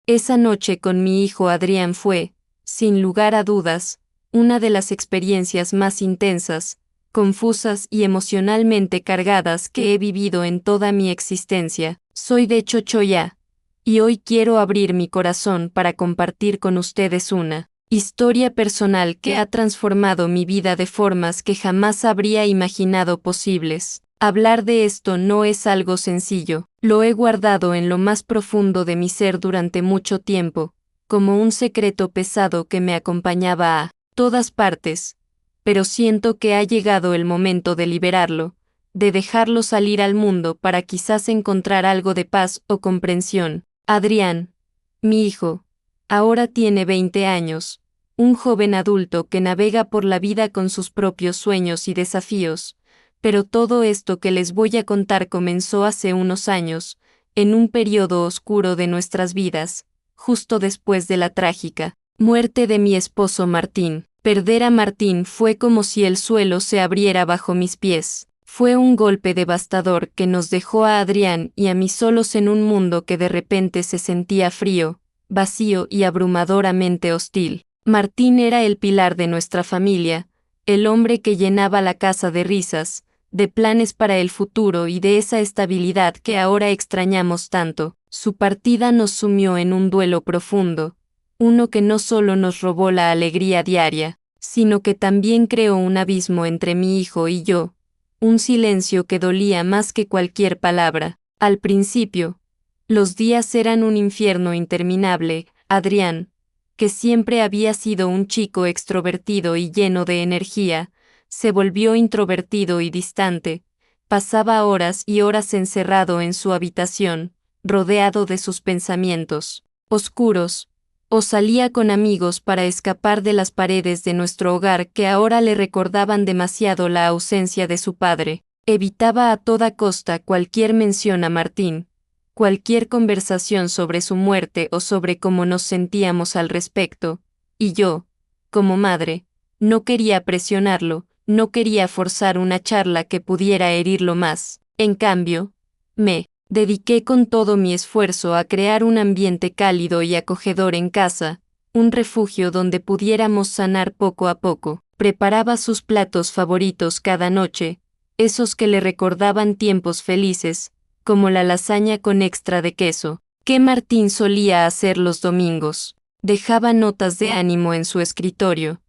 Esa noche con mi hijo Adrián fue, sin lugar a dudas, una de las experiencias más intensas, confusas y emocionalmente cargadas que he vivido en toda mi existencia. Soy de Chochoyá, y hoy quiero abrir mi corazón para compartir con ustedes una historia personal que ha transformado mi vida de formas que jamás habría imaginado posibles. Hablar de esto no es algo sencillo, lo he guardado en lo más profundo de mi ser durante mucho tiempo, como un secreto pesado que me acompañaba a todas partes, pero siento que ha llegado el momento de liberarlo, de dejarlo salir al mundo para quizás encontrar algo de paz o comprensión. Adrián, mi hijo, ahora tiene 20 años, un joven adulto que navega por la vida con sus propios sueños y desafíos. Pero todo esto que les voy a contar comenzó hace unos años, en un periodo oscuro de nuestras vidas, justo después de la trágica muerte de mi esposo Martín. Perder a Martín fue como si el suelo se abriera bajo mis pies. Fue un golpe devastador que nos dejó a Adrián y a mí solos en un mundo que de repente se sentía frío, vacío y abrumadoramente hostil. Martín era el pilar de nuestra familia, el hombre que llenaba la casa de risas, de planes para el futuro y de esa estabilidad que ahora extrañamos tanto. Su partida nos sumió en un duelo profundo, uno que no solo nos robó la alegría diaria, sino que también creó un abismo entre mi hijo y yo, un silencio que dolía más que cualquier palabra. Al principio, los días eran un infierno interminable. Adrián, que siempre había sido un chico extrovertido y lleno de energía, se volvió introvertido y distante, pasaba horas y horas encerrado en su habitación, rodeado de sus pensamientos oscuros, o salía con amigos para escapar de las paredes de nuestro hogar que ahora le recordaban demasiado la ausencia de su padre. Evitaba a toda costa cualquier mención a Martín, cualquier conversación sobre su muerte o sobre cómo nos sentíamos al respecto, y yo, como madre, no quería presionarlo, no quería forzar una charla que pudiera herirlo más. En cambio, me dediqué con todo mi esfuerzo a crear un ambiente cálido y acogedor en casa, un refugio donde pudiéramos sanar poco a poco. Preparaba sus platos favoritos cada noche, esos que le recordaban tiempos felices, como la lasaña con extra de queso, que Martín solía hacer los domingos. Dejaba notas de ánimo en su escritorio,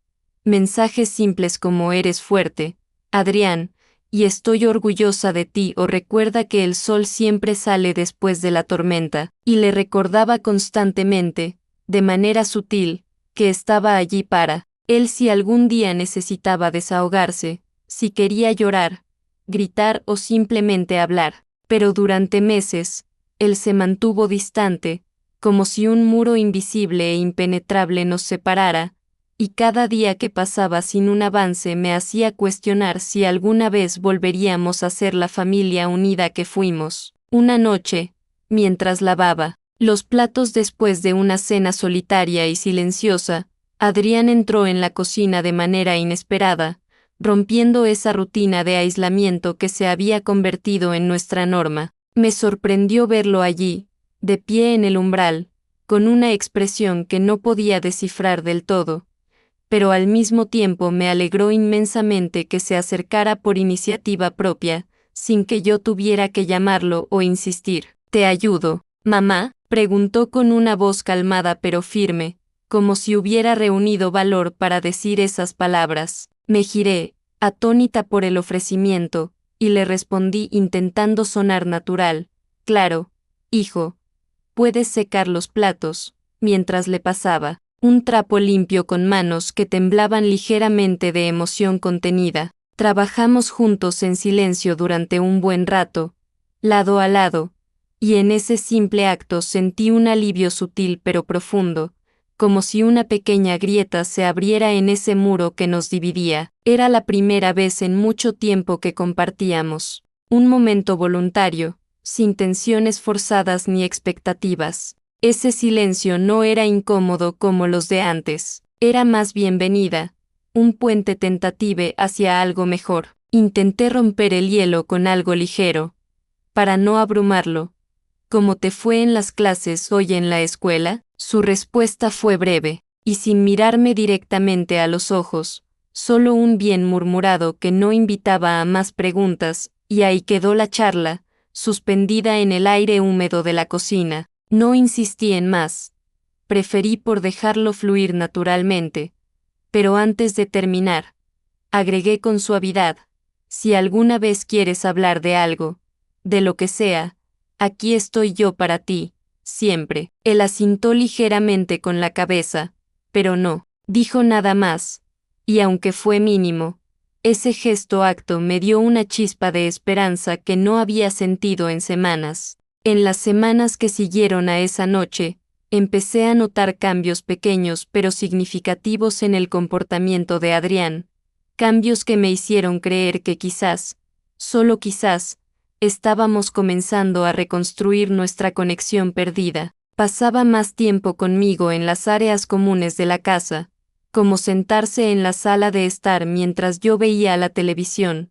mensajes simples como eres fuerte, Adrián, y estoy orgullosa de ti o recuerda que el sol siempre sale después de la tormenta, y le recordaba constantemente, de manera sutil, que estaba allí para él si algún día necesitaba desahogarse, si quería llorar, gritar o simplemente hablar. Pero durante meses, él se mantuvo distante, como si un muro invisible e impenetrable nos separara, y cada día que pasaba sin un avance me hacía cuestionar si alguna vez volveríamos a ser la familia unida que fuimos. Una noche, mientras lavaba los platos después de una cena solitaria y silenciosa, Adrián entró en la cocina de manera inesperada, rompiendo esa rutina de aislamiento que se había convertido en nuestra norma. Me sorprendió verlo allí, de pie en el umbral, con una expresión que no podía descifrar del todo, pero al mismo tiempo me alegró inmensamente que se acercara por iniciativa propia, sin que yo tuviera que llamarlo o insistir. ¿Te ayudo, mamá?, preguntó con una voz calmada pero firme, como si hubiera reunido valor para decir esas palabras. Me giré, atónita por el ofrecimiento, y le respondí intentando sonar natural. Claro, hijo. Puedes secar los platos, mientras le pasaba un trapo limpio con manos que temblaban ligeramente de emoción contenida. Trabajamos juntos en silencio durante un buen rato, lado a lado, y en ese simple acto sentí un alivio sutil pero profundo, como si una pequeña grieta se abriera en ese muro que nos dividía. Era la primera vez en mucho tiempo que compartíamos un momento voluntario, sin tensiones forzadas ni expectativas. Ese silencio no era incómodo como los de antes, era más bienvenida, un puente tentative hacia algo mejor. Intenté romper el hielo con algo ligero, para no abrumarlo. ¿Cómo te fue en las clases hoy en la escuela?, Su respuesta fue breve, y sin mirarme directamente a los ojos, solo un bien murmurado que no invitaba a más preguntas, y ahí quedó la charla, suspendida en el aire húmedo de la cocina. No insistí en más. Preferí por dejarlo fluir naturalmente. Pero antes de terminar, agregué con suavidad: si alguna vez quieres hablar de algo, de lo que sea, aquí estoy yo para ti, siempre. Él asintó ligeramente con la cabeza, pero no dijo nada más, y aunque fue mínimo, ese gesto acto me dio una chispa de esperanza que no había sentido en semanas. En las semanas que siguieron a esa noche, empecé a notar cambios pequeños pero significativos en el comportamiento de Adrián, cambios que me hicieron creer que quizás, solo quizás, estábamos comenzando a reconstruir nuestra conexión perdida. Pasaba más tiempo conmigo en las áreas comunes de la casa, como sentarse en la sala de estar mientras yo veía la televisión,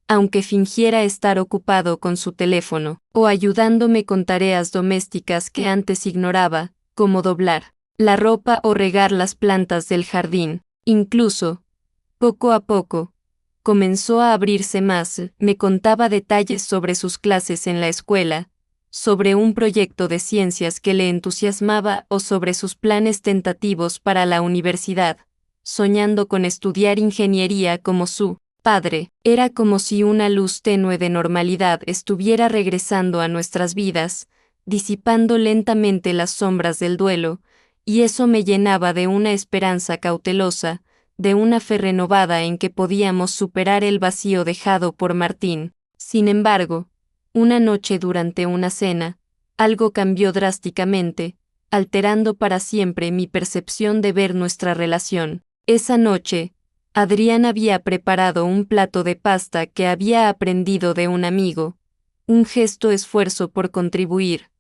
aunque fingiera estar ocupado con su teléfono, o ayudándome con tareas domésticas que antes ignoraba, como doblar la ropa o regar las plantas del jardín. Incluso, poco a poco, comenzó a abrirse más, me contaba detalles sobre sus clases en la escuela, sobre un proyecto de ciencias que le entusiasmaba o sobre sus planes tentativos para la universidad, soñando con estudiar ingeniería como su padre. Era como si una luz tenue de normalidad estuviera regresando a nuestras vidas, disipando lentamente las sombras del duelo, y eso me llenaba de una esperanza cautelosa, de una fe renovada en que podíamos superar el vacío dejado por Martín. Sin embargo, una noche durante una cena, algo cambió drásticamente, alterando para siempre mi percepción de ver nuestra relación. Esa noche, Adrián había preparado un plato de pasta que había aprendido de un amigo, un gesto esfuerzo por contribuir,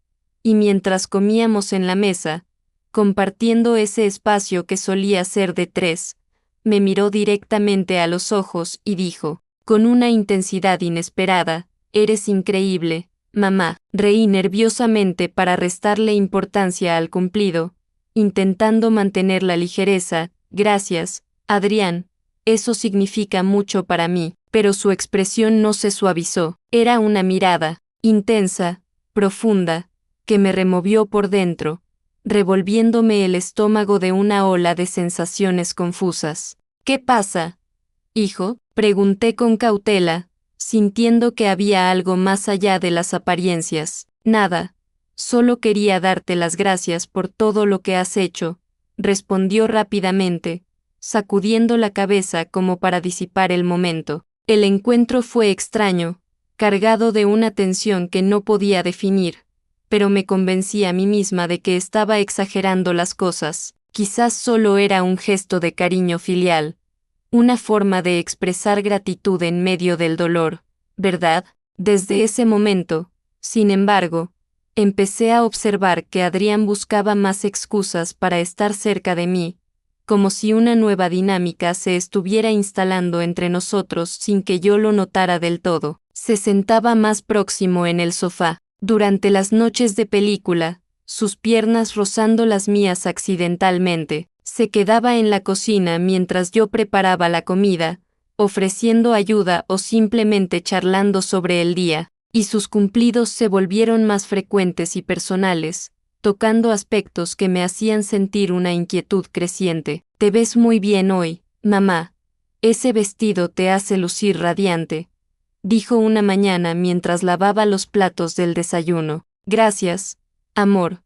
y mientras comíamos en la mesa, compartiendo ese espacio que solía ser de tres, me miró directamente a los ojos y dijo, con una intensidad inesperada: «Eres increíble, mamá». Reí nerviosamente para restarle importancia al cumplido, intentando mantener la ligereza. «Gracias, Adrián, eso significa mucho para mí». Pero su expresión no se suavizó. Era una mirada, intensa, profunda, que me removió por dentro, revolviéndome el estómago de una ola de sensaciones confusas. «¿Qué pasa, hijo?», pregunté con cautela, sintiendo que había algo más allá de las apariencias. «Nada, solo quería darte las gracias por todo lo que has hecho», respondió rápidamente, sacudiendo la cabeza como para disipar el momento. El encuentro fue extraño, cargado de una tensión que no podía definir, pero me convencí a mí misma de que estaba exagerando las cosas. Quizás solo era un gesto de cariño filial, una forma de expresar gratitud en medio del dolor, ¿verdad? Desde ese momento, sin embargo, empecé a observar que Adrián buscaba más excusas para estar cerca de mí, como si una nueva dinámica se estuviera instalando entre nosotros sin que yo lo notara del todo. Se sentaba más próximo en el sofá. Durante las noches de película, sus piernas rozando las mías accidentalmente. Se quedaba en la cocina mientras yo preparaba la comida, ofreciendo ayuda o simplemente charlando sobre el día, y sus cumplidos se volvieron más frecuentes y personales, tocando aspectos que me hacían sentir una inquietud creciente. «Te ves muy bien hoy, mamá. Ese vestido te hace lucir radiante», dijo una mañana mientras lavaba los platos del desayuno. «Gracias, amor»,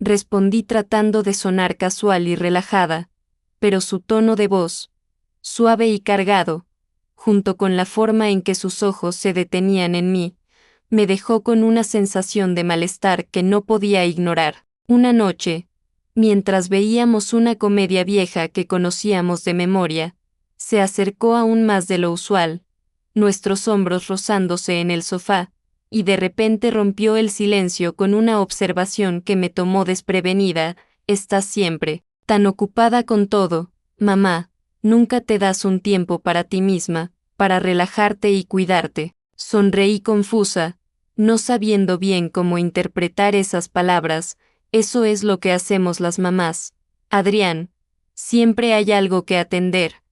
respondí tratando de sonar casual y relajada, pero su tono de voz, suave y cargado, junto con la forma en que sus ojos se detenían en mí, me dejó con una sensación de malestar que no podía ignorar. Una noche, mientras veíamos una comedia vieja que conocíamos de memoria, se acercó aún más de lo usual, nuestros hombros rozándose en el sofá, y de repente rompió el silencio con una observación que me tomó desprevenida: «Estás siempre tan ocupada con todo, mamá, nunca te das un tiempo para ti misma, para relajarte y cuidarte». Sonreí confusa, no sabiendo bien cómo interpretar esas palabras, Eso es lo que hacemos las mamás. Adrián, siempre hay algo que atender.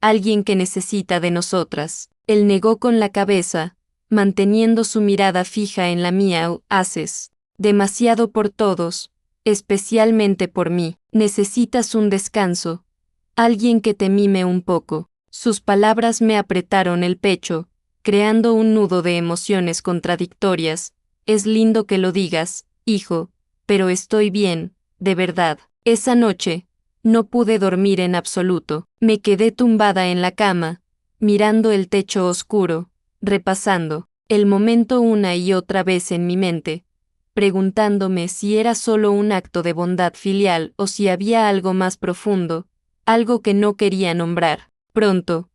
Alguien que necesita de nosotras. Él negó con la cabeza, manteniendo su mirada fija en la mía. Haces demasiado por todos, especialmente por mí. Necesitas un descanso. Alguien que te mime un poco. Sus palabras me apretaron el pecho, creando un nudo de emociones contradictorias. Es lindo que lo digas, hijo, pero estoy bien, de verdad. Esa noche, no pude dormir en absoluto. Me quedé tumbada en la cama, mirando el techo oscuro, repasando el momento una y otra vez en mi mente, preguntándome si era solo un acto de bondad filial o si había algo más profundo, algo que no quería nombrar. Pronto,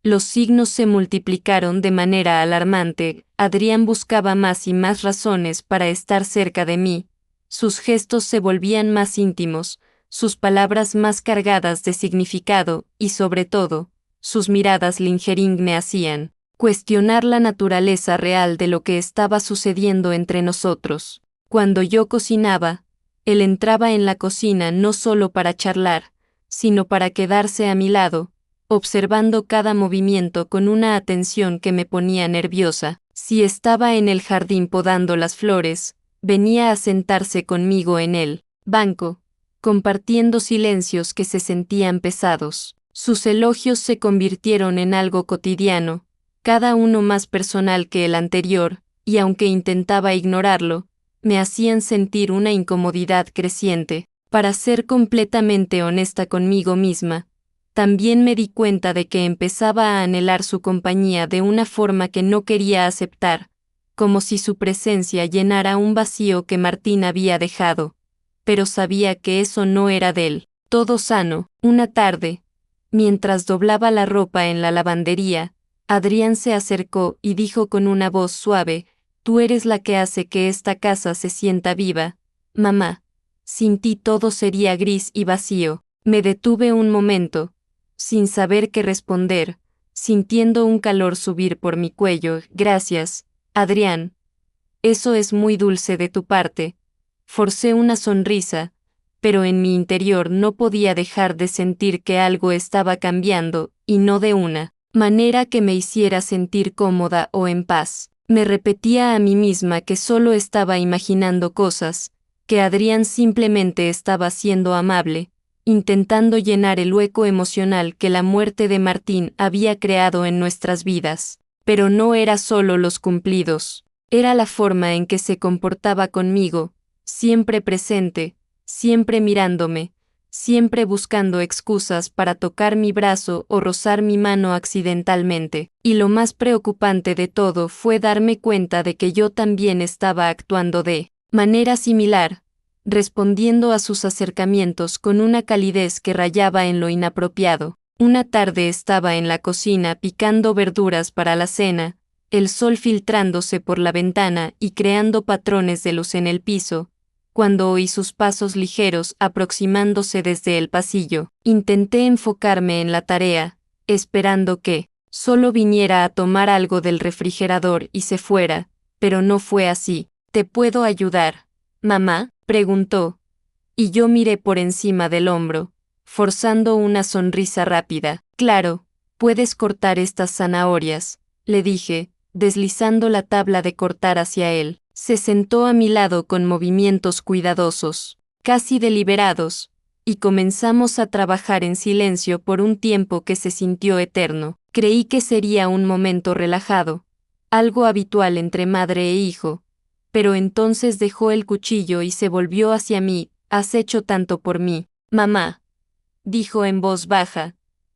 los signos se multiplicaron de manera alarmante. Adrián buscaba más y más razones para estar cerca de mí. Sus gestos se volvían más íntimos, sus palabras más cargadas de significado, y sobre todo, sus miradas lingering me hacían cuestionar la naturaleza real de lo que estaba sucediendo entre nosotros. Cuando yo cocinaba, él entraba en la cocina no solo para charlar, sino para quedarse a mi lado, observando cada movimiento con una atención que me ponía nerviosa. Si estaba en el jardín podando las flores, venía a sentarse conmigo en el banco, compartiendo silencios que se sentían pesados. Sus elogios se convirtieron en algo cotidiano, cada uno más personal que el anterior, y aunque intentaba ignorarlo, me hacían sentir una incomodidad creciente. Para ser completamente honesta conmigo misma, también me di cuenta de que empezaba a anhelar su compañía de una forma que no quería aceptar, como si su presencia llenara un vacío que Martín había dejado. Pero sabía que eso no era de él. Todo sano. Una tarde, mientras doblaba la ropa en la lavandería, Adrián se acercó y dijo con una voz suave: «Tú eres la que hace que esta casa se sienta viva, mamá. Sin ti todo sería gris y vacío». Me detuve un momento, sin saber qué responder, sintiendo un calor subir por mi cuello. «Gracias, Adrián. Eso es muy dulce de tu parte». Forcé una sonrisa, pero en mi interior no podía dejar de sentir que algo estaba cambiando, y no de una manera que me hiciera sentir cómoda o en paz. Me repetía a mí misma que solo estaba imaginando cosas, que Adrián simplemente estaba siendo amable, intentando llenar el hueco emocional que la muerte de Martín había creado en nuestras vidas. Pero no era solo los cumplidos, era la forma en que se comportaba conmigo, siempre presente, siempre mirándome, siempre buscando excusas para tocar mi brazo o rozar mi mano accidentalmente. Y lo más preocupante de todo fue darme cuenta de que yo también estaba actuando de manera similar, respondiendo a sus acercamientos con una calidez que rayaba en lo inapropiado. Una tarde estaba en la cocina picando verduras para la cena, el sol filtrándose por la ventana y creando patrones de luz en el piso, cuando oí sus pasos ligeros aproximándose desde el pasillo. Intenté enfocarme en la tarea, esperando que solo viniera a tomar algo del refrigerador y se fuera, pero no fue así. «¿Te puedo ayudar, mamá?», preguntó, y yo miré por encima del hombro, forzando una sonrisa rápida. «Claro, puedes cortar estas zanahorias», le dije, deslizando la tabla de cortar hacia él. Se sentó a mi lado con movimientos cuidadosos, casi deliberados, y comenzamos a trabajar en silencio por un tiempo que se sintió eterno. Creí que sería un momento relajado, algo habitual entre madre e hijo, pero entonces dejó el cuchillo y se volvió hacia mí. «Has hecho tanto por mí, mamá», dijo en voz baja,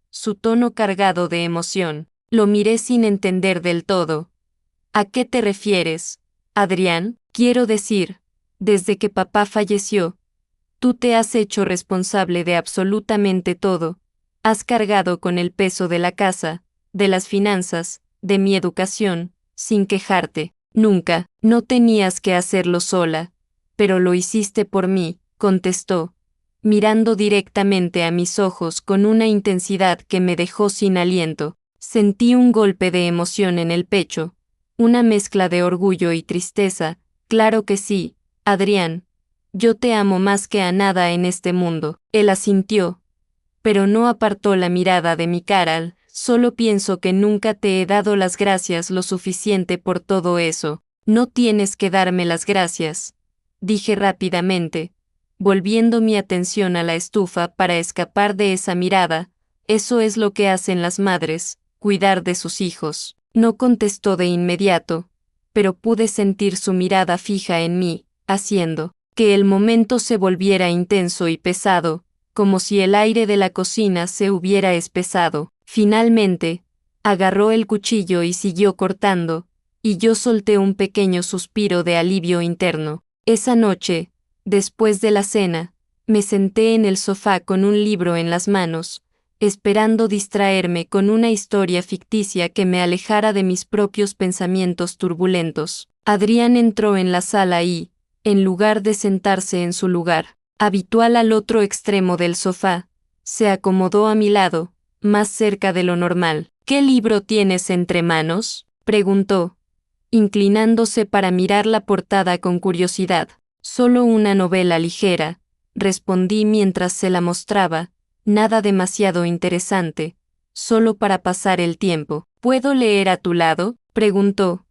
su tono cargado de emoción. Lo miré sin entender del todo. «¿A qué te refieres, Adrián?». «Quiero decir, desde que papá falleció, tú te has hecho responsable de absolutamente todo. Has cargado con el peso de la casa, de las finanzas, de mi educación, sin quejarte. Nunca. No tenías que hacerlo sola, pero lo hiciste por mí», contestó, mirando directamente a mis ojos con una intensidad que me dejó sin aliento. Sentí un golpe de emoción en el pecho, una mezcla de orgullo y tristeza. «Claro que sí, Adrián. yo te amo más que a nada en este mundo. Él asintió, pero no apartó la mirada de mi cara. Solo pienso que nunca te he dado las gracias lo suficiente por todo eso. No tienes que darme las gracias, dije rápidamente, volviendo mi atención a la estufa para escapar de esa mirada. Eso es lo que hacen las madres, cuidar de sus hijos. No contestó de inmediato, pero pude sentir su mirada fija en mí, haciendo que el momento se volviera intenso y pesado, como si el aire de la cocina se hubiera espesado. Finalmente, agarró el cuchillo y siguió cortando, y yo solté un pequeño suspiro de alivio interno. Esa noche, después de la cena, me senté en el sofá con un libro en las manos, esperando distraerme con una historia ficticia que me alejara de mis propios pensamientos turbulentos. Adrián entró en la sala y, en lugar de sentarse en su lugar habitual al otro extremo del sofá, se acomodó a mi lado, más cerca de lo normal. ¿Qué libro tienes entre manos?, preguntó, inclinándose para mirar la portada con curiosidad. Solo una novela ligera, respondí mientras se la mostraba, nada demasiado interesante, solo para pasar el tiempo. ¿Puedo leer a tu lado?, preguntó.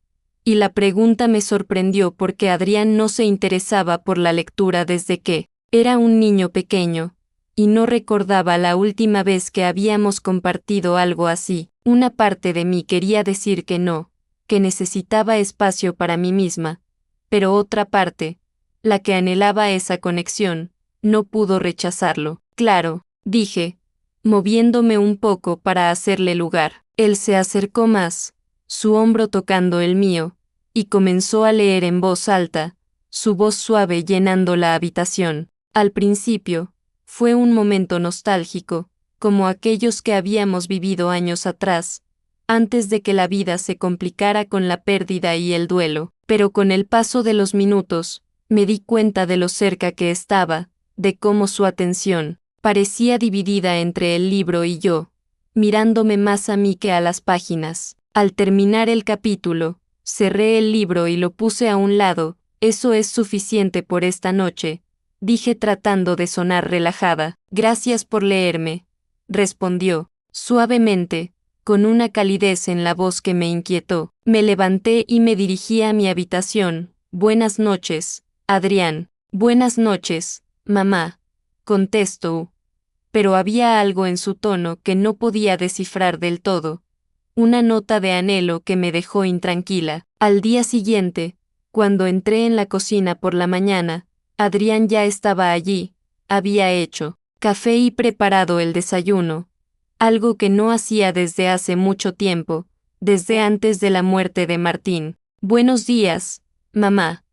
Y la pregunta me sorprendió porque Adrián no se interesaba por la lectura desde que era un niño pequeño, y no recordaba la última vez que habíamos compartido algo así. Una parte de mí quería decir que no, que necesitaba espacio para mí misma, pero otra parte, la que anhelaba esa conexión, no pudo rechazarlo. Claro, dije, moviéndome un poco para hacerle lugar. Él se acercó más, su hombro tocando el mío, y comenzó a leer en voz alta, su voz suave llenando la habitación. Al principio, fue un momento nostálgico, como aquellos que habíamos vivido años atrás, antes de que la vida se complicara con la pérdida y el duelo, pero con el paso de los minutos, me di cuenta de lo cerca que estaba, de cómo su atención parecía dividida entre el libro y yo, mirándome más a mí que a las páginas. Al terminar el capítulo, cerré el libro y lo puse a un lado. Eso es suficiente por esta noche, dije tratando de sonar relajada. Gracias por leerme, respondió, suavemente, con una calidez en la voz que me inquietó. Me levanté y me dirigí a mi habitación. Buenas noches, Adrián. Buenas noches, mamá, contestó. Pero había algo en su tono que no podía descifrar del todo, una nota de anhelo que me dejó intranquila. Al día siguiente, cuando entré en la cocina por la mañana, Adrián ya estaba allí, había hecho café y preparado el desayuno, algo que no hacía desde hace mucho tiempo, desde antes de la muerte de Martín. Buenos días, mamá,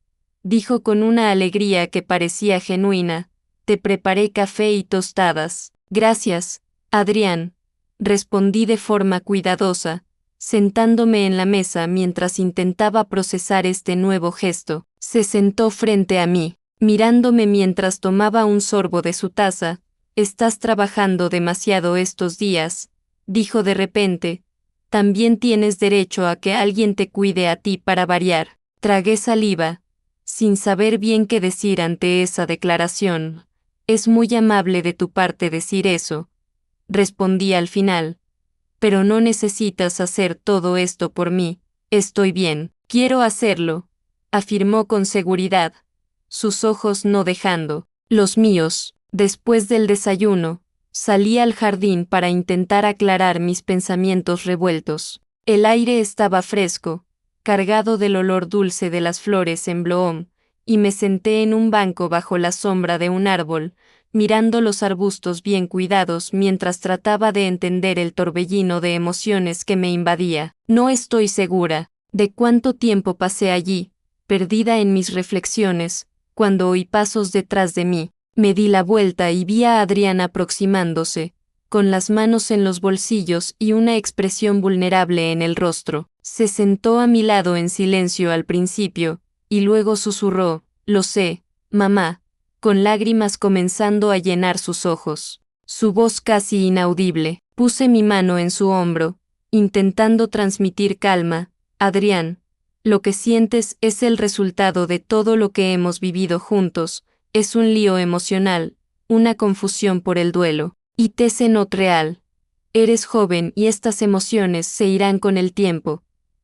dijo con una alegría que parecía genuina, te preparé café y tostadas. Gracias, Adrián, respondí de forma cuidadosa, sentándome en la mesa mientras intentaba procesar este nuevo gesto. Se sentó frente a mí, mirándome mientras tomaba un sorbo de su taza. Estás trabajando demasiado estos días, dijo de repente. También tienes derecho a que alguien te cuide a ti para variar. Tragué saliva, sin saber bien qué decir ante esa declaración. Es muy amable de tu parte decir eso, respondí al final. Pero no necesitas hacer todo esto por mí, estoy bien. Quiero hacerlo, afirmó con seguridad, sus ojos no dejando los míos. Después del desayuno, salí al jardín para intentar aclarar mis pensamientos revueltos. El aire estaba fresco, cargado del olor dulce de las flores en bloom, y me senté en un banco bajo la sombra de un árbol, mirando los arbustos bien cuidados mientras trataba de entender el torbellino de emociones que me invadía. No estoy segura de cuánto tiempo pasé allí, perdida en mis reflexiones, cuando oí pasos detrás de mí. Me di la vuelta y vi a Adrián aproximándose, con las manos en los bolsillos y una expresión vulnerable en el rostro. Se sentó a mi lado en silencio al principio, y luego susurró, lo sé, mamá, con lágrimas comenzando a llenar sus ojos. Su voz casi inaudible. Puse mi mano en su hombro, intentando transmitir calma. Adrián, lo que sientes es el resultado de todo lo que hemos vivido juntos. es un lío emocional, una confusión por el duelo. Y te not real. Eres joven y estas emociones se irán con el tiempo.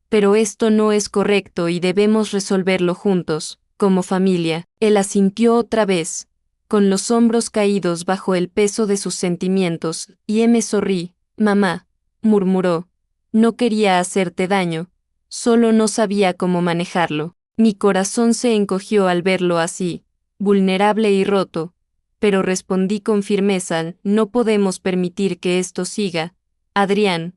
Pero esto no es correcto y debemos resolverlo juntos, como familia. Él asintió otra vez, con los hombros caídos bajo el peso de sus sentimientos, y me sonrí. Mamá, murmuró. No quería hacerte daño, solo no sabía cómo manejarlo. Mi corazón se encogió al verlo así, vulnerable y roto, pero respondí con firmeza, no podemos permitir que esto siga. Adrián,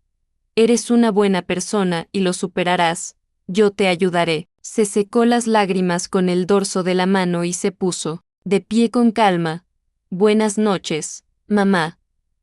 eres una buena persona y lo superarás, yo te ayudaré. Se secó las lágrimas con el dorso de la mano y se puso de pie con calma. Buenas noches, mamá,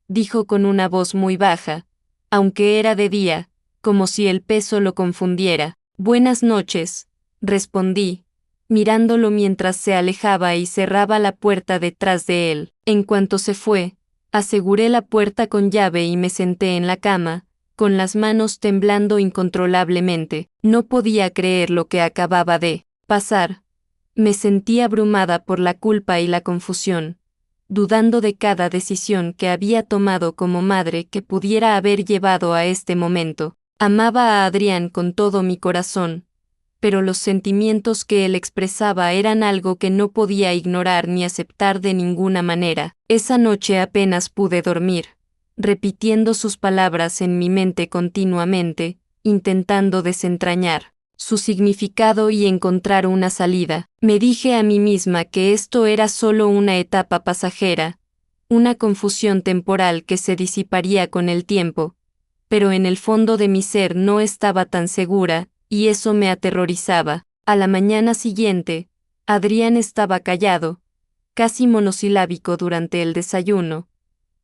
dijo con una voz muy baja, aunque era de día, como si el peso lo confundiera. Buenas noches, respondí, mirándolo mientras se alejaba y cerraba la puerta detrás de él. En cuanto se fue, aseguré la puerta con llave y me senté en la cama, con las manos temblando incontrolablemente. No podía creer lo que acababa de pasar. Me sentí abrumada por la culpa y la confusión, dudando de cada decisión que había tomado como madre que pudiera haber llevado a este momento. Amaba a Adrián con todo mi corazón, pero los sentimientos que él expresaba eran algo que no podía ignorar ni aceptar de ninguna manera. Esa noche apenas pude dormir, repitiendo sus palabras en mi mente continuamente, intentando desentrañar su significado y encontrar una salida. Me dije a mí misma que esto era solo una etapa pasajera, una confusión temporal que se disiparía con el tiempo, pero en el fondo de mi ser no estaba tan segura, y eso me aterrorizaba. A la mañana siguiente, Adrián estaba callado, casi monosilábico durante el desayuno.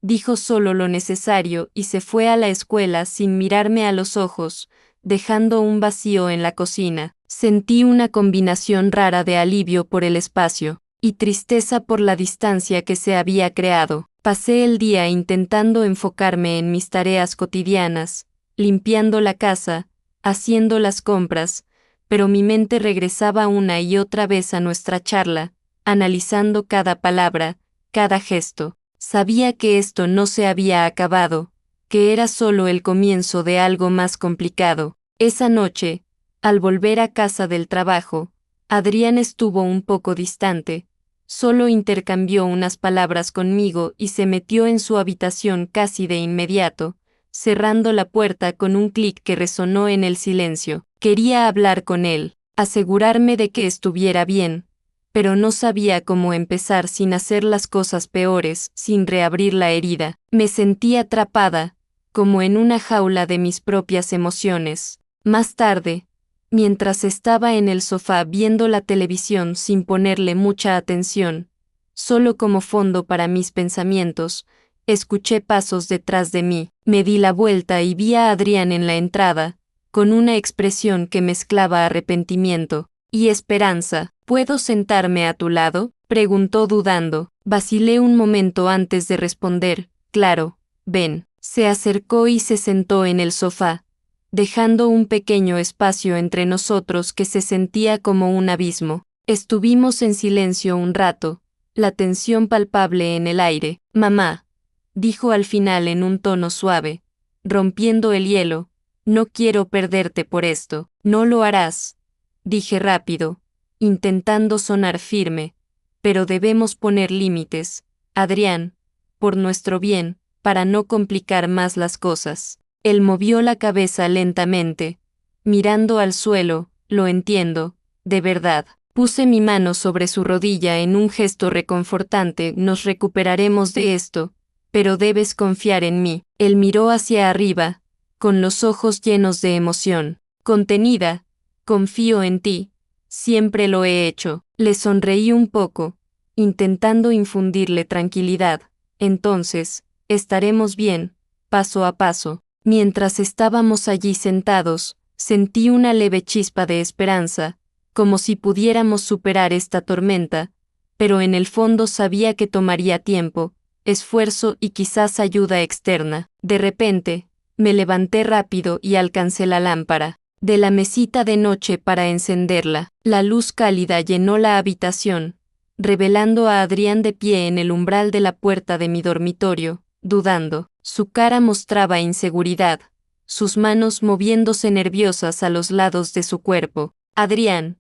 Dijo solo lo necesario y se fue a la escuela sin mirarme a los ojos, dejando un vacío en la cocina. Sentí una combinación rara de alivio por el espacio y tristeza por la distancia que se había creado. Pasé el día intentando enfocarme en mis tareas cotidianas, limpiando la casa, haciendo las compras, pero mi mente regresaba una y otra vez a nuestra charla, analizando cada palabra, cada gesto. Sabía que esto no se había acabado, que era solo el comienzo de algo más complicado. Esa noche, al volver a casa del trabajo, Adrián estuvo un poco distante, solo intercambió unas palabras conmigo y se metió en su habitación casi de inmediato, cerrando la puerta con un clic que resonó en el silencio. Quería hablar con él, asegurarme de que estuviera bien, pero no sabía cómo empezar sin hacer las cosas peores, sin reabrir la herida. Me sentí atrapada, como en una jaula de mis propias emociones. Más tarde, mientras estaba en el sofá viendo la televisión sin ponerle mucha atención, solo como fondo para mis pensamientos, escuché pasos detrás de mí. Me di la vuelta y vi a Adrián en la entrada, con una expresión que mezclaba arrepentimiento y esperanza. ¿Puedo sentarme a tu lado?, preguntó dudando. Vacilé un momento antes de responder. Claro, ven. Se acercó y se sentó en el sofá, dejando un pequeño espacio entre nosotros que se sentía como un abismo. Estuvimos en silencio un rato, la tensión palpable en el aire. Mamá, dijo al final en un tono suave, rompiendo el hielo, no quiero perderte por esto. No lo harás, dije rápido, intentando sonar firme, pero debemos poner límites, Adrián, por nuestro bien, para no complicar más las cosas. Él movió la cabeza lentamente, mirando al suelo. Lo entiendo, de verdad. Puse mi mano sobre su rodilla en un gesto reconfortante. Nos recuperaremos de esto, pero debes confiar en mí. Él miró hacia arriba, con los ojos llenos de emoción. Contenida, confío en ti. Siempre lo he hecho. Le sonreí un poco, intentando infundirle tranquilidad. Entonces, estaremos bien, paso a paso. Mientras estábamos allí sentados, sentí una leve chispa de esperanza, como si pudiéramos superar esta tormenta, pero en el fondo sabía que tomaría tiempo, esfuerzo y quizás ayuda externa. De repente, me levanté rápido y alcancé la lámpara de la mesita de noche para encenderla. La luz cálida llenó la habitación, revelando a Adrián de pie en el umbral de la puerta de mi dormitorio, dudando. Su cara mostraba inseguridad, sus manos moviéndose nerviosas a los lados de su cuerpo. Adrián,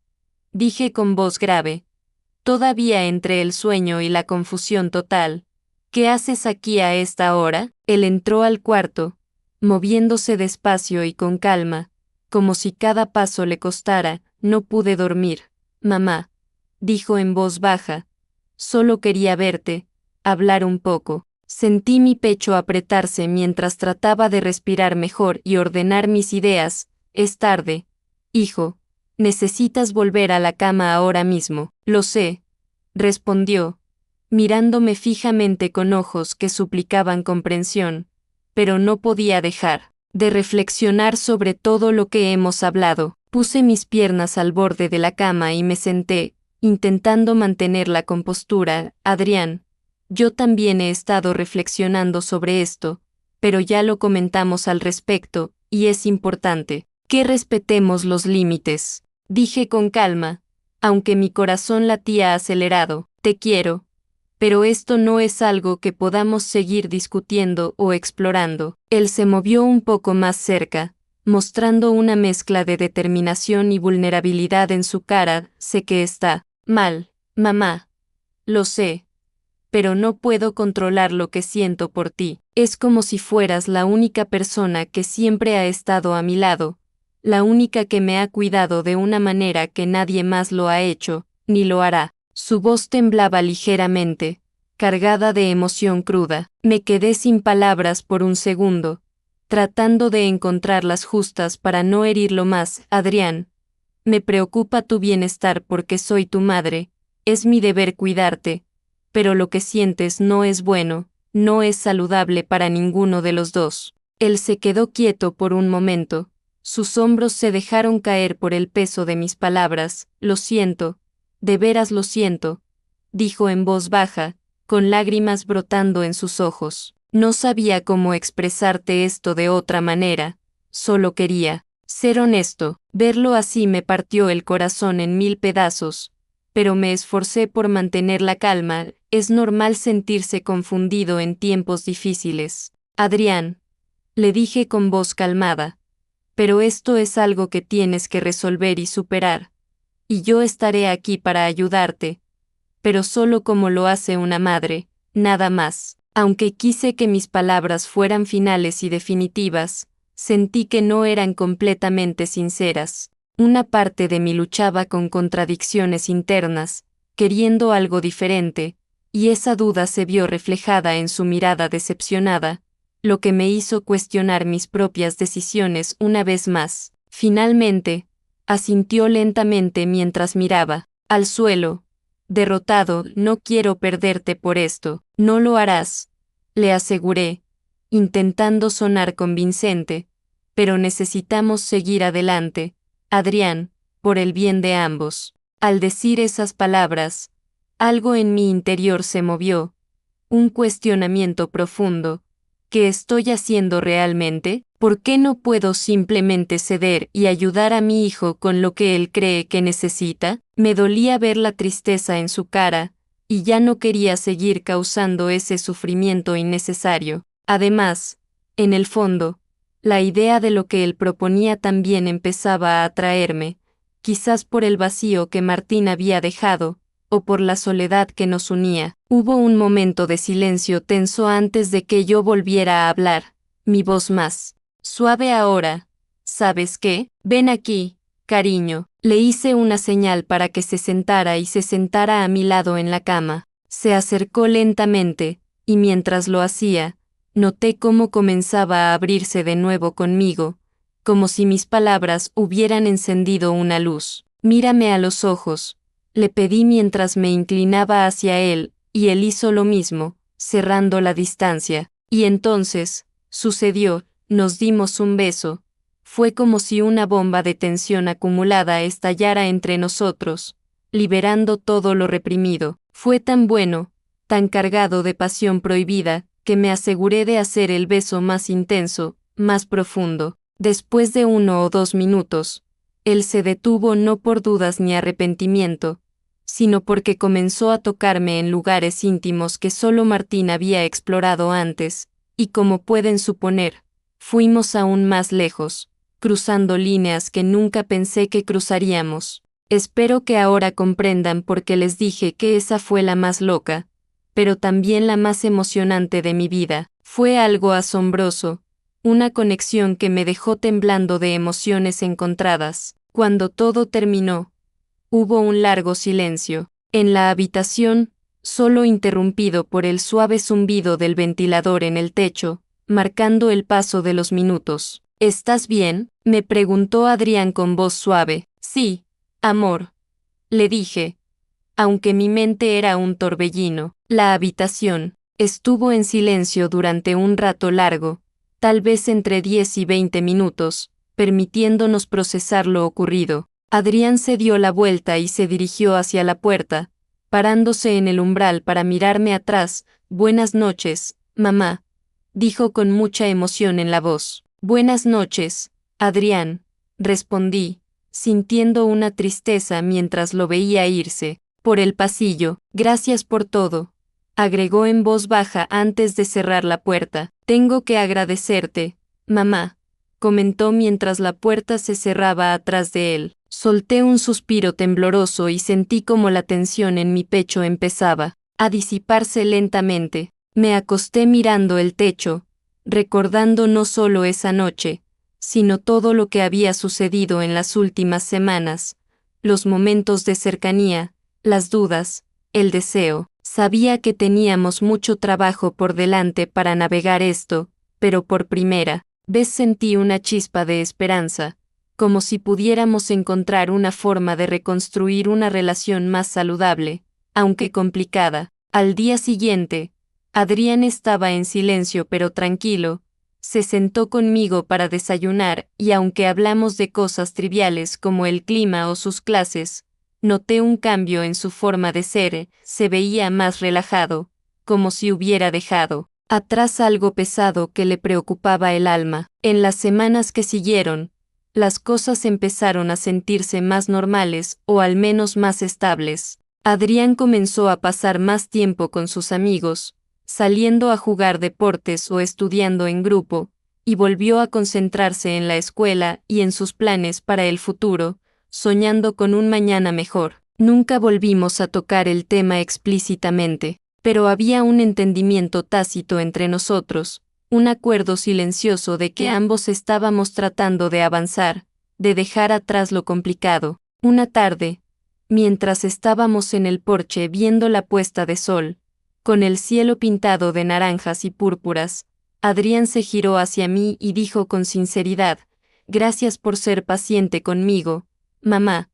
dije con voz grave, todavía entre el sueño y la confusión total. ¿Qué haces aquí a esta hora? Él entró al cuarto, moviéndose despacio y con calma, como si cada paso le costara. No pude dormir, mamá, dijo en voz baja. Solo quería verte, hablar un poco. Sentí mi pecho apretarse mientras trataba de respirar mejor y ordenar mis ideas. Es tarde, hijo. Necesitas volver a la cama ahora mismo. Lo sé, respondió, mirándome fijamente con ojos que suplicaban comprensión, pero no podía dejar de reflexionar sobre todo lo que hemos hablado. Puse mis piernas al borde de la cama y me senté, intentando mantener la compostura. Adrián, yo también he estado reflexionando sobre esto, pero ya lo comentamos al respecto, y es importante que respetemos los límites. Dije con calma, aunque mi corazón latía acelerado. Te quiero, pero esto no es algo que podamos seguir discutiendo o explorando. Él se movió un poco más cerca, mostrando una mezcla de determinación y vulnerabilidad en su cara. Sé que está mal, mamá. Lo sé. Pero no puedo controlar lo que siento por ti. Es como si fueras la única persona que siempre ha estado a mi lado, la única que me ha cuidado de una manera que nadie más lo ha hecho, ni lo hará. Su voz temblaba ligeramente, cargada de emoción cruda. Me quedé sin palabras por un segundo, tratando de encontrar las justas para no herirlo más. Adrián, me preocupa tu bienestar porque soy tu madre, es mi deber cuidarte, pero lo que sientes no es bueno, no es saludable para ninguno de los dos. Él se quedó quieto por un momento, sus hombros se dejaron caer por el peso de mis palabras. Lo siento, de veras lo siento, dijo en voz baja, con lágrimas brotando en sus ojos. No sabía cómo expresarte esto de otra manera, solo quería ser honesto. Verlo así me partió el corazón en 1000 pedazos, pero me esforcé por mantener la calma. Es normal sentirse confundido en tiempos difíciles. Adrián, le dije con voz calmada, pero esto es algo que tienes que resolver y superar, y yo estaré aquí para ayudarte, pero solo como lo hace una madre, nada más. Aunque quise que mis palabras fueran finales y definitivas, sentí que no eran completamente sinceras. Una parte de mí luchaba con contradicciones internas, queriendo algo diferente, y esa duda se vio reflejada en su mirada decepcionada, lo que me hizo cuestionar mis propias decisiones una vez más. Finalmente, asintió lentamente mientras miraba al suelo. Derrotado. No quiero perderte por esto. No lo harás, le aseguré, intentando sonar convincente, pero necesitamos seguir adelante, Adrián, por el bien de ambos. Al decir esas palabras, algo en mi interior se movió, un cuestionamiento profundo. ¿Qué estoy haciendo realmente? ¿Por qué no puedo simplemente ceder y ayudar a mi hijo con lo que él cree que necesita? Me dolía ver la tristeza en su cara, y ya no quería seguir causando ese sufrimiento innecesario. Además, en el fondo, la idea de lo que él proponía también empezaba a atraerme, quizás por el vacío que Martín había dejado, o por la soledad que nos unía. Hubo un momento de silencio tenso antes de que yo volviera a hablar, mi voz más suave ahora. ¿Sabes qué? Ven aquí, cariño. Le hice una señal para que se sentara y se sentara a mi lado en la cama. Se acercó lentamente, y mientras lo hacía, noté cómo comenzaba a abrirse de nuevo conmigo, como si mis palabras hubieran encendido una luz. Mírame a los ojos, le pedí mientras me inclinaba hacia él, y él hizo lo mismo, cerrando la distancia. Y entonces, sucedió, nos dimos un beso. Fue como si una bomba de tensión acumulada estallara entre nosotros, liberando todo lo reprimido. Fue tan bueno, tan cargado de pasión prohibida, que me aseguré de hacer el beso más intenso, más profundo. Después de 1 o 2 minutos, él se detuvo no por dudas ni arrepentimiento, sino porque comenzó a tocarme en lugares íntimos que solo Martín había explorado antes, y como pueden suponer, fuimos aún más lejos, cruzando líneas que nunca pensé que cruzaríamos. Espero que ahora comprendan por qué les dije que esa fue la más loca, pero también la más emocionante de mi vida. Fue algo asombroso, una conexión que me dejó temblando de emociones encontradas. Cuando todo terminó, hubo un largo silencio. En la habitación, solo interrumpido por el suave zumbido del ventilador en el techo, marcando el paso de los minutos. ¿Estás bien?, me preguntó Adrián con voz suave. Sí, amor, le dije, aunque mi mente era un torbellino. La habitación estuvo en silencio durante un rato largo, tal vez entre 10 y 20 minutos, permitiéndonos procesar lo ocurrido. Adrián se dio la vuelta y se dirigió hacia la puerta, parándose en el umbral para mirarme atrás. Buenas noches, mamá, dijo con mucha emoción en la voz. Buenas noches, Adrián, respondí, sintiendo una tristeza mientras lo veía irse por el pasillo. Gracias por todo, agregó en voz baja antes de cerrar la puerta. Tengo que agradecerte, mamá, comentó mientras la puerta se cerraba atrás de él. Solté un suspiro tembloroso y sentí como la tensión en mi pecho empezaba a disiparse lentamente. Me acosté mirando el techo, recordando no solo esa noche, sino todo lo que había sucedido en las últimas semanas, los momentos de cercanía, las dudas, el deseo. Sabía que teníamos mucho trabajo por delante para navegar esto, pero por primera vez sentí una chispa de esperanza, como si pudiéramos encontrar una forma de reconstruir una relación más saludable, aunque complicada. Al día siguiente, Adrián estaba en silencio pero tranquilo. Se sentó conmigo para desayunar y aunque hablamos de cosas triviales como el clima o sus clases, noté un cambio en su forma de ser. Se veía más relajado, como si hubiera dejado atrás algo pesado que le preocupaba el alma. En las semanas que siguieron, las cosas empezaron a sentirse más normales o al menos más estables. Adrián comenzó a pasar más tiempo con sus amigos, saliendo a jugar deportes o estudiando en grupo, y volvió a concentrarse en la escuela y en sus planes para el futuro, soñando con un mañana mejor. Nunca volvimos a tocar el tema explícitamente, pero había un entendimiento tácito entre nosotros, un acuerdo silencioso de que ambos estábamos tratando de avanzar, de dejar atrás lo complicado. Una tarde, mientras estábamos en el porche viendo la puesta de sol, con el cielo pintado de naranjas y púrpuras, Adrián se giró hacia mí y dijo con sinceridad: «Gracias por ser paciente conmigo, mamá.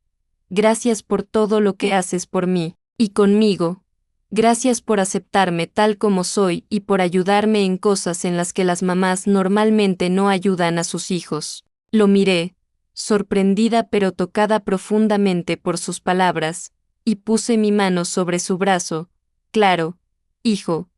Gracias por todo lo que haces por mí y conmigo. Gracias por aceptarme tal como soy y por ayudarme en cosas en las que las mamás normalmente no ayudan a sus hijos». Lo miré, sorprendida pero tocada profundamente por sus palabras, y puse mi mano sobre su brazo. «Claro, hijo.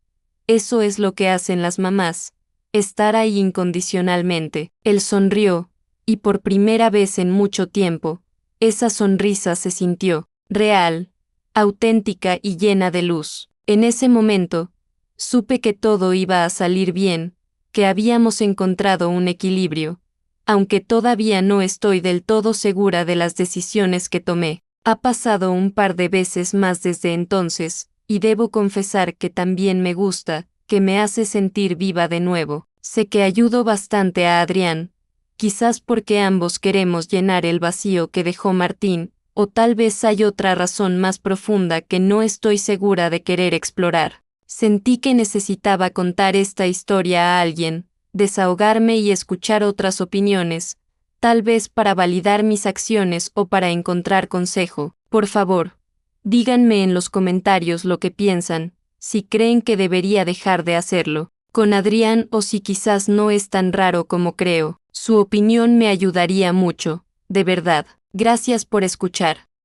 Eso es lo que hacen las mamás, estar ahí incondicionalmente». Él sonrió, y por primera vez en mucho tiempo, esa sonrisa se sintió real, auténtica y llena de luz. En ese momento, supe que todo iba a salir bien, que habíamos encontrado un equilibrio, aunque todavía no estoy del todo segura de las decisiones que tomé. Ha pasado un par de veces más desde entonces, y debo confesar que también me gusta, que me hace sentir viva de nuevo. Sé que ayudo bastante a Adrián, quizás porque ambos queremos llenar el vacío que dejó Martín, o tal vez hay otra razón más profunda que no estoy segura de querer explorar. Sentí que necesitaba contar esta historia a alguien, desahogarme y escuchar otras opiniones, tal vez para validar mis acciones o para encontrar consejo. Por favor, díganme en los comentarios lo que piensan, si creen que debería dejar de hacerlo con Adrián o si quizás no es tan raro como creo. Su opinión me ayudaría mucho, de verdad. Gracias por escuchar.